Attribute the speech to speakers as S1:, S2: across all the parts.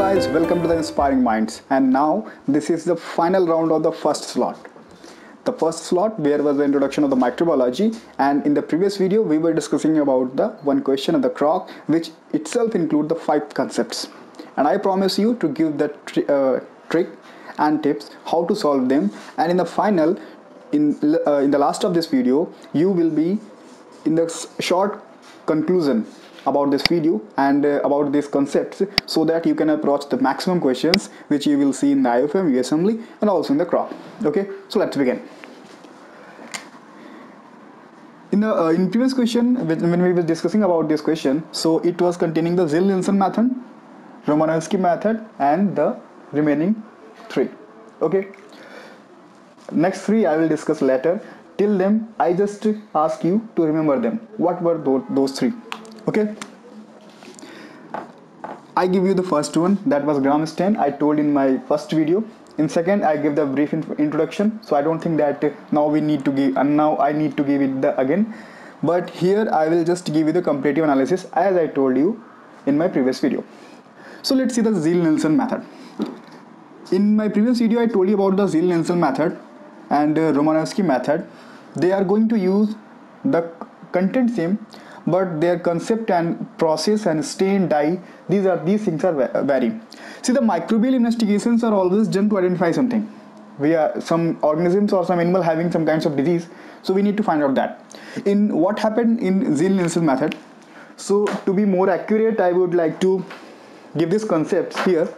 S1: guys, welcome to the Inspiring Minds. And now this is the final round of the first slot. The first slot where was the introduction of the microbiology, and in the previous video we were discussing about the one question of the croc, which itself include the 5 concepts. And I promise you to give the trick and tips how to solve them. And in the final, in the last of this video, you will be in the short conclusion about this video and about these concepts, so that you can approach the maximum questions which you will see in the IFM, USMLE and also in the crop. Okay, so let's begin. In the in previous question, when we were discussing about this question, so it was containing the Ziehl-Neelsen method, Romanowsky method and the remaining 3. Okay, next 3 I will discuss later. Till then I just ask you to remember them. What were those 3? Okay, I give you the first one, that was Gram-Stein. I told in my first video. In second, I give the brief introduction, so I don't think that now we need to give, and now I need to give it again. But here I will just give you the comparative analysis as I told you in my previous video. So let's see the Ziehl-Neelsen method. In my previous video I told you about the Ziehl-Neelsen method and Romanowsky method. They are going to use the content same, but their concept and process and stain, dye, these things are vary. See, the microbial investigations are always done to identify something. We are some organisms or some animal having some kinds of disease, so we need to find out that. In what happened in Ziehl-Neelsen method, so to be more accurate, I would like to give this concept here.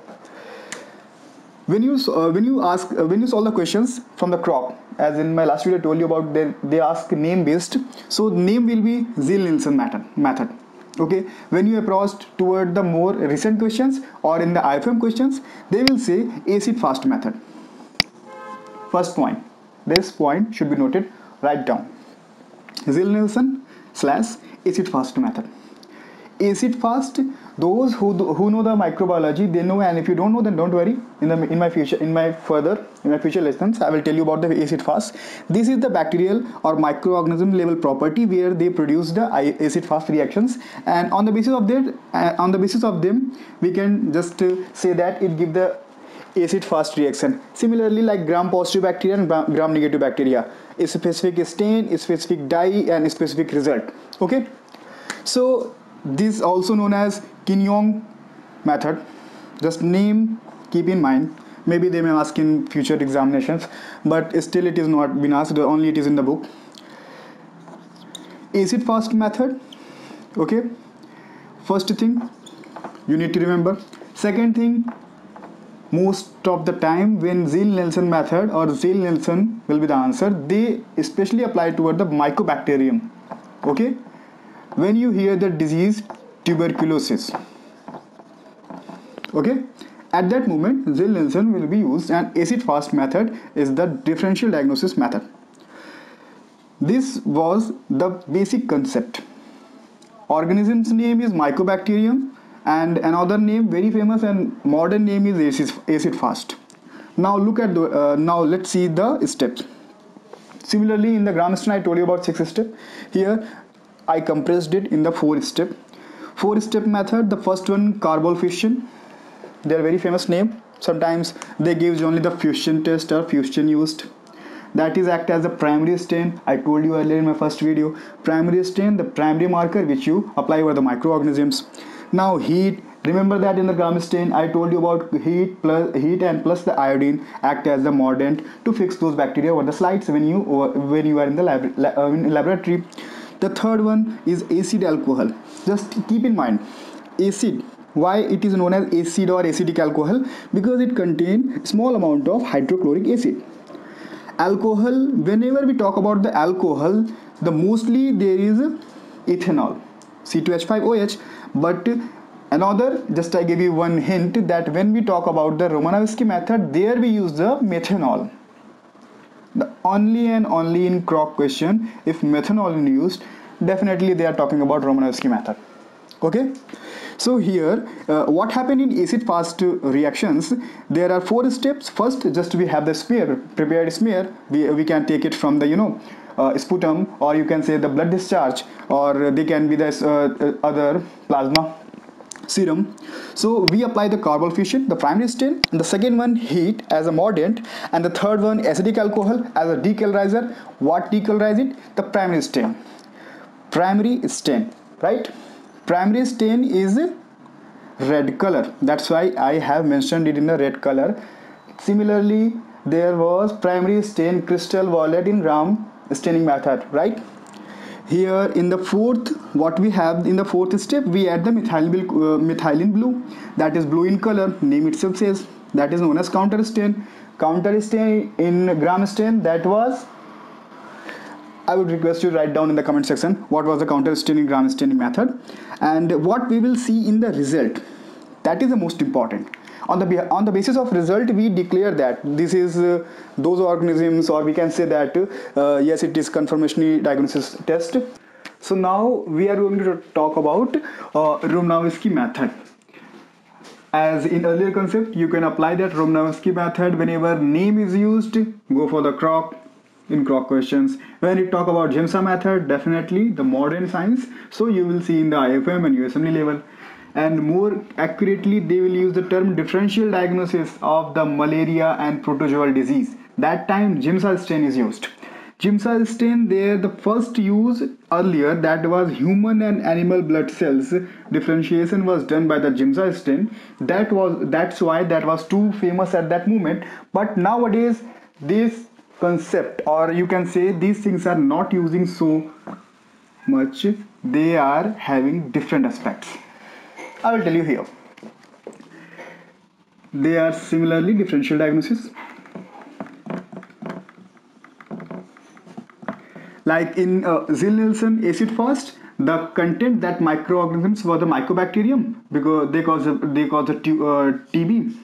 S1: When you solve the questions from the crop, as in my last video I told you about, they ask name based, so name will be Ziehl-Neelsen method. Okay, when you approach toward the more recent questions or in the IFM questions, they will say acid-fast method. First point, this point should be noted, write down Ziehl-Neelsen / acid-fast method. Acid-fast, those who know the microbiology, they know, and if you don't know, then don't worry. In my future lessons I will tell you about the acid-fast. This is the bacterial or microorganism level property where they produce the acid-fast reactions, and on the basis of them we can just say that it gives the acid-fast reaction. Similarly, like gram-positive bacteria and gram-negative bacteria, a specific stain, a specific dye and a specific result. Okay, so this also known as Kin-Yong method. Just name, keep in mind. Maybe they may ask in future examinations, but still it is not been asked, only it is in the book. Acid-fast method. Okay, first thing you need to remember. Second thing, most of the time when Ziehl-Neelsen method or Ziehl-Neelsen will be the answer, they especially apply toward the Mycobacterium. Okay, when you hear the disease tuberculosis, okay, at that moment Ziehl-Neelsen will be used, and acid-fast method is the differential diagnosis method. This was the basic concept. Organism's name is Mycobacterium, and another name, very famous and modern name, is acid-fast. Now look at the now let's see the steps. Similarly, in the Gram-Stein I told you about 6 steps. Here I compressed it in the 4-step method. The first one, carbol fission. They are very famous name. Sometimes they give only the fusion test or fusion used. That is act as a primary stain. I told you earlier in my first video, primary stain, the primary marker which you apply over the microorganisms. Now heat. Remember that in the Gram-Stein I told you about heat and plus the iodine act as the mordant to fix those bacteria over the slides when you are in the laboratory. The third one is acid alcohol. Just keep in mind, acid, why it is known as acid or acidic alcohol? Because it contains small amount of hydrochloric acid. Alcohol, whenever we talk about the alcohol, the mostly there is ethanol, C2H5OH. But another, just I give you one hint, that when we talk about the Romanowsky method, there we use the methanol. The only and only in croc question, if methanol is used, definitely they are talking about Romanowsky method. Okay, so here what happened in acid-fast reactions, there are 4 steps. First, just we have the smear, prepared smear. We can take it from the sputum, or you can say the blood discharge, or they can be the other plasma. serum. So we apply the carbonyl fusion, the primary stain, and the second one heat as a mordant, and the third one acetic alcohol as a decolorizer. What decolorize it? The primary stain. Primary stain, right? Primary stain is red color, that's why I have mentioned it in the red color. Similarly, there was primary stain crystal violet in Gram staining method, right? Here in the fourth, what we have in the fourth step, we add the methylene blue, that is blue in color, name itself says, that is known as counter stain. Counter stain in Gram stain, that was, I would request you to write down in the comment section what was the counter staining Gram staining method, and what we will see in the result, that is the most important. On the basis of result, we declare that this is those organisms, or we can say that yes, it is confirmatory diagnosis test. So now we are going to talk about Romanowski method. As in earlier concept, you can apply that Romanowski method whenever name is used, go for the croc in croc questions. When you talk about Giemsa method, definitely the modern science, so you will see in the IFM and USMLE level. And more accurately, they will use the term differential diagnosis of the malaria and protozoal disease. That time Giemsa stain is used. Giemsa stain, there the first use earlier, that was human and animal blood cells differentiation was done by the Giemsa stain. That's why that was too famous at that moment. But nowadays this concept, or you can say these things, are not using so much. They are having different aspects. I will tell you here. They are similarly differential diagnosis. Like in Ziehl-Neelsen acid fast, the content that microorganisms were the mycobacterium, because they cause the TB,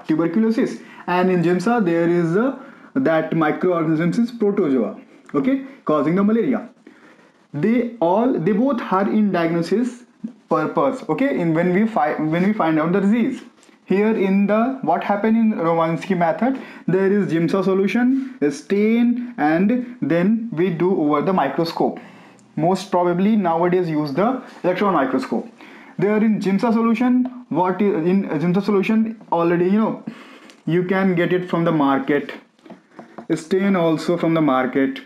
S1: tuberculosis, and in Giemsa there is that microorganisms is protozoa, okay, causing the malaria. They both are in diagnosis purpose, okay, in when we find out the disease. Here in the what happened in Romanowski method, there is Giemsa solution, a stain, and then we do over the microscope. Most probably nowadays use the electron microscope. There in Giemsa solution, what is in Giemsa solution already, you can get it from the market, stain also from the market.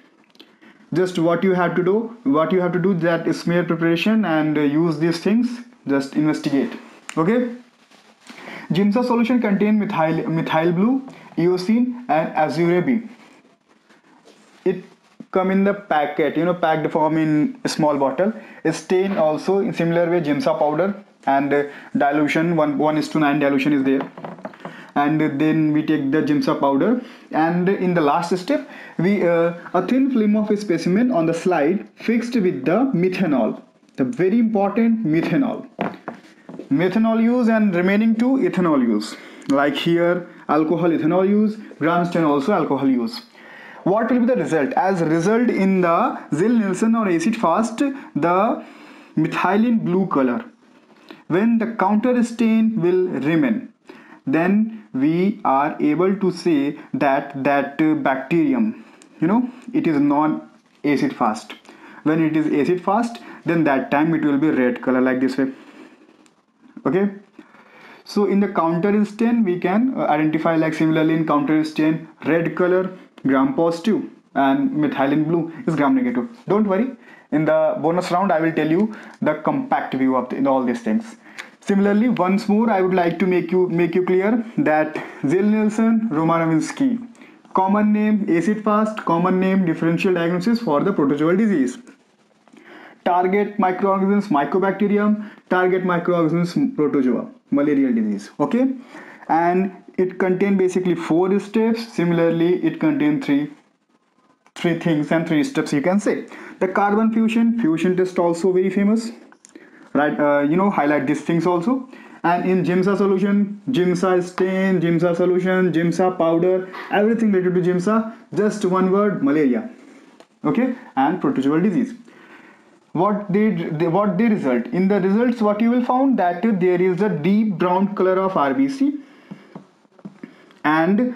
S1: Just what you have to do that smear preparation and use these things, just investigate, okay. Giemsa solution contain methyl blue, eosin, and azure. It come in the packet, packed form in a small bottle. Stain also in similar way, Giemsa powder, and dilution 1:9 dilution is there. And then we take the Giemsa powder, and in the last step we a thin film of a specimen on the slide fixed with the methanol, the very important methanol use, and remaining to ethanol use. Like here alcohol ethanol use, Gram stain also alcohol use. What will be the result? As result in the Ziehl-Neelsen or acid fast, the methylene blue color. When the counter stain will remain, then we are able to say that bacterium, it is non-acid fast. When it is acid fast, then that time it will be red color like this way, okay. So in the counter stain we can identify, like similarly in counter stain, red color Gram positive and methylene blue is Gram negative. Don't worry, in the bonus round I will tell you the compact view of all these things. Similarly, once more I would like to make you clear that Ziehl-Neelsen, Romanowski, common name acid fast, common name differential diagnosis for the protozoal disease. Target microorganisms mycobacterium, target microorganisms protozoa, malarial disease, okay. And it contains basically 4 steps. Similarly, it contains three things and 3 steps, you can say. The carbon fusion test also very famous, right? Highlight these things also. And in Giemsa solution, Giemsa stain, Giemsa solution, Giemsa powder, everything related to Giemsa, just one word, malaria, okay, and protozoal disease. What they result in the results, what you will found that there is a deep brown color of RBC and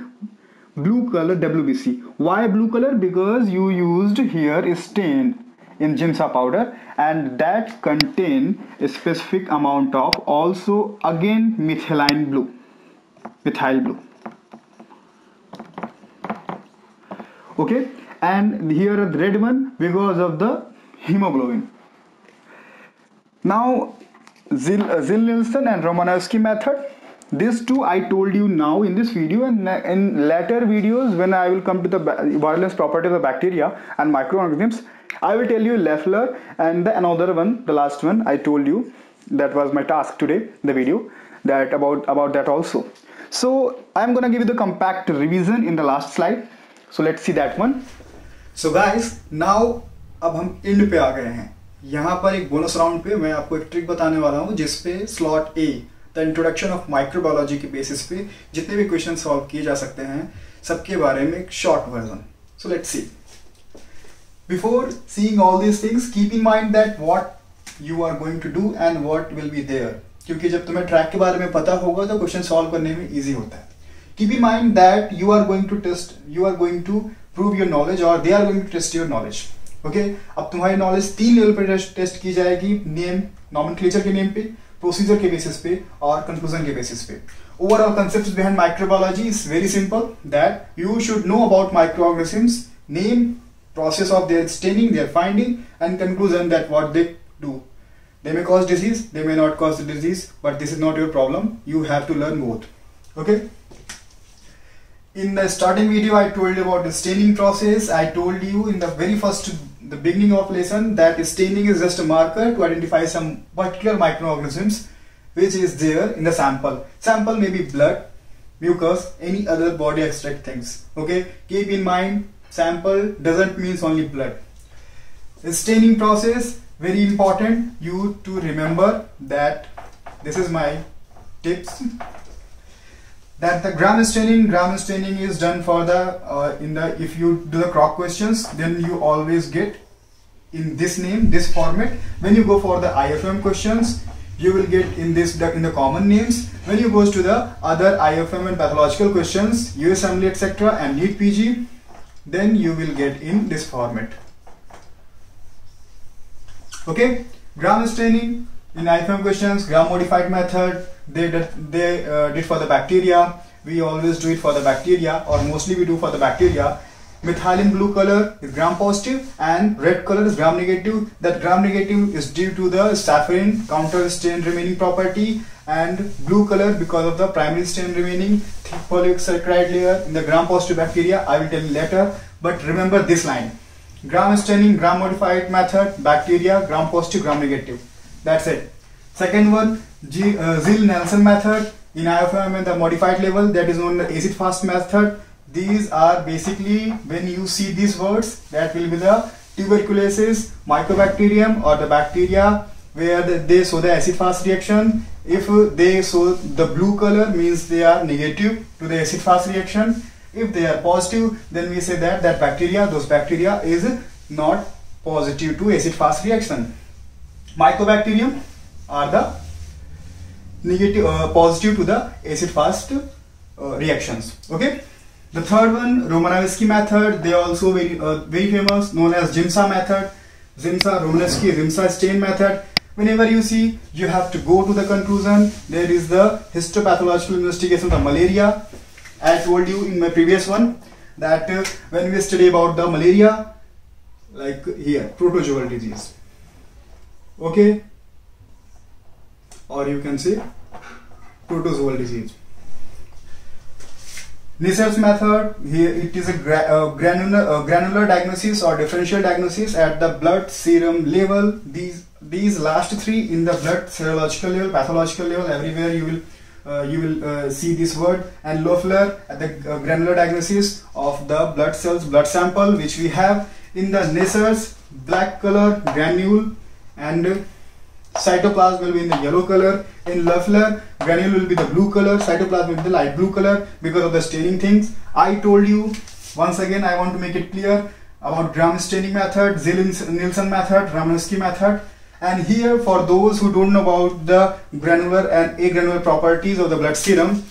S1: blue color WBC. Why blue color? Because you used here stain. in Giemsa powder, and that contain a specific amount of also again methyl blue. Okay, and here are the red one because of the hemoglobin. Now Ziehl-Neelsen and Romanowsky method, these two I told you now in this video, and in later videos when I will come to the virulence properties of bacteria and microorganisms, I will tell you Leffler and the another one, the last one I told you. That was my task today, the video, that about that also. So I'm gonna give you the compact revision in the last slide. So let's see that one. So guys, now अब हम and पे आ गए हैं. यहाँ पर एक bonus round पे मैं आपको एक ट्रिक बताने वाला हूँ जिसपे slot A the introduction of microbiology के बेसिस पे जितने भी क्वेश्चन सॉल्व किए जा सकते हैं सबके बारे में एक short version. So let's see. Before seeing all these things keep in mind that what you are going to do and what will be there, क्योंकि जब तुम्हें ट्रैक के बारे में पता होगा तो क्वेश्चन सॉल्व करने में ईजी होता है. Keep in mind that you are going to prove your knowledge और they are going to test your knowledge. Okay, अब तुम्हारी नॉलेज 3 लेवल पे टेस्ट की जाएगी. नेम, नॉमेनक्लेचर के नेम पे, प्रोसीजर के बेसिस पे और कंक्लूजन के बेसिस पे. Overall concepts behind microbiology is very simple, that you should know about microorganisms, name, process of their staining, their finding, and conclusion that what they do. They may cause disease, they may not cause the disease, but this is not your problem. You have to learn both. Okay. In the starting video, I told you about the staining process. I told you in the very first, the beginning of lesson, that staining is just a marker to identify some particular microorganisms which is there in the sample. Sample may be blood, mucus, any other body extract things. Okay. Keep in mind, sample doesn't mean only blood. The staining process, very important you to remember that. This is my tips, that the gram staining is done for the if you do the croc questions, then you always get in this name, this format. When you go for the IFM questions, you will get in the common names. When you go to the other IFM and pathological questions, USMLE etc. and NEET PG, then you will get in this format. Okay, gram staining in IFM questions, gram modified method, they did for the bacteria. We always do it for the bacteria, or mostly we do for the bacteria. Methylene blue color is gram positive and red color is gram negative. That gram negative is due to the safrarin counter stain remaining property, and blue color because of the primary stain remaining thick polysaccharide layer in the gram positive bacteria. I will tell you later, but remember this line: gram staining, gram modified method, bacteria, gram positive, gram negative. That's it. Second one, Ziehl-Neelsen method in IFM and the modified level, that is known as acid fast method. These are basically, when you see these words, that will be the tuberculosis, mycobacterium, or the bacteria where they show the acid fast reaction. If they show the blue color, means they are negative to the acid fast reaction. If they are positive, then we say that those bacteria is not positive to acid fast reaction. Mycobacterium are the negative, positive to the acid fast reactions. Okay. The third one, Romanowsky method, they are also very famous, known as Giemsa method. Giemsa, Romanowsky, Giemsa stain method. Whenever you see, you have to go to the conclusion. There is the histopathological investigation of malaria. I told you in my previous one that when we study about the malaria, like here, protozoal disease. Okay, or you can say protozoal disease. Neisser's method, here it is a granular diagnosis or differential diagnosis at the blood serum level. These last three in the blood serological level, pathological level, everywhere you will see this word. And Loeffler at the granular diagnosis of the blood cells, blood sample, which we have in the Neisser's black color granule, and cytoplasm will be in the yellow color. In Loeffler, granule will be the blue color, cytoplasm will be the light blue color because of the staining things. I told you, once again I want to make it clear about gram staining method, Ziehl-Neelsen method, Romanowsky method. And here, for those who don't know about the granular and agranular properties of the blood serum,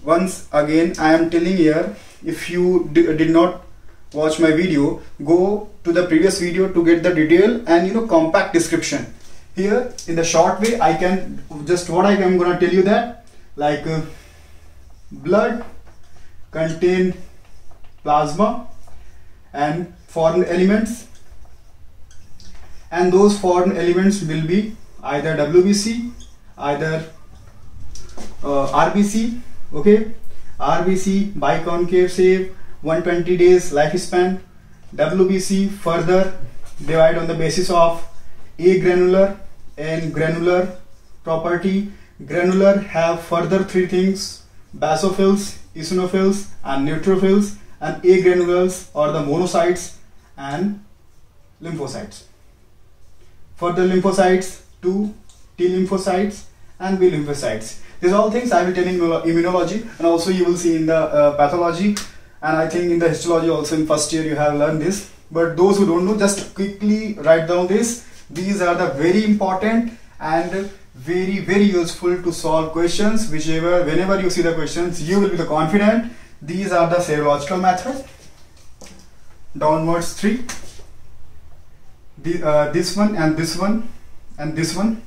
S1: once again I am telling here, if you did not watch my video, go to the previous video to get the detail and compact description. Here in the short way, I can just what I am gonna tell you that like blood contain plasma and foreign elements, and those foreign elements will be either WBC, either RBC. Okay, RBC biconcave save 120 days lifespan. WBC further divide on the basis of agranular and granular property. Granular have further three things: basophils, eosinophils and neutrophils, and agranulars are the monocytes and lymphocytes. Further lymphocytes to T lymphocytes and B lymphocytes. These all things I will tell in immunology, and also you will see in the pathology, and I think in the histology also in first year you have learned this. But those who don't know, just quickly write down this. These are the very important and very useful to solve questions. Whenever you see the questions, you will be the confident. These are the serological method. Downwards 3. This one and this one and this one.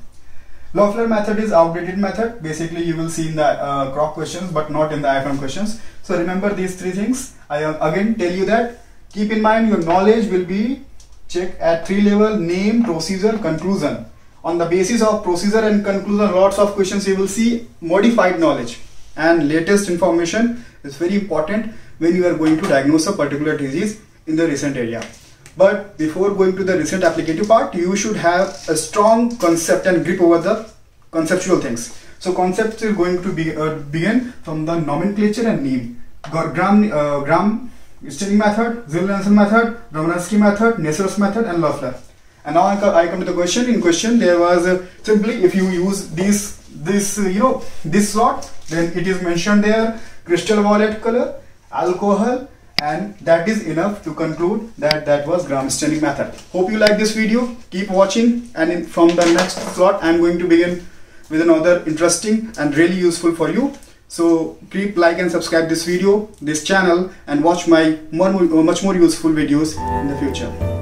S1: Loeffler method is outdated method. Basically you will see in the CROC questions but not in the IFM questions. So remember these three things. I again tell you that keep in mind your knowledge will be checked at 3 level: name, procedure, conclusion. On the basis of procedure and conclusion, lots of questions you will see modified knowledge, and latest information is very important when you are going to diagnose a particular disease in the recent area. But before going to the recent applicative part, you should have a strong concept and grip over the conceptual things. So concepts is going to begin from the nomenclature and name. Gram-Staining method, Zille-Nansen method, Romanowsky method, Neisser's method, and Loeffler. And now I come to the question. In question there was simply, if you use this slot, then it is mentioned there crystal violet color, alcohol, and that is enough to conclude that was Gram-Staining method. Hope you like this video. Keep watching, and from the next slot I am going to begin with another interesting and really useful for you. So keep like and subscribe this video, this channel, and watch my much more useful videos in the future.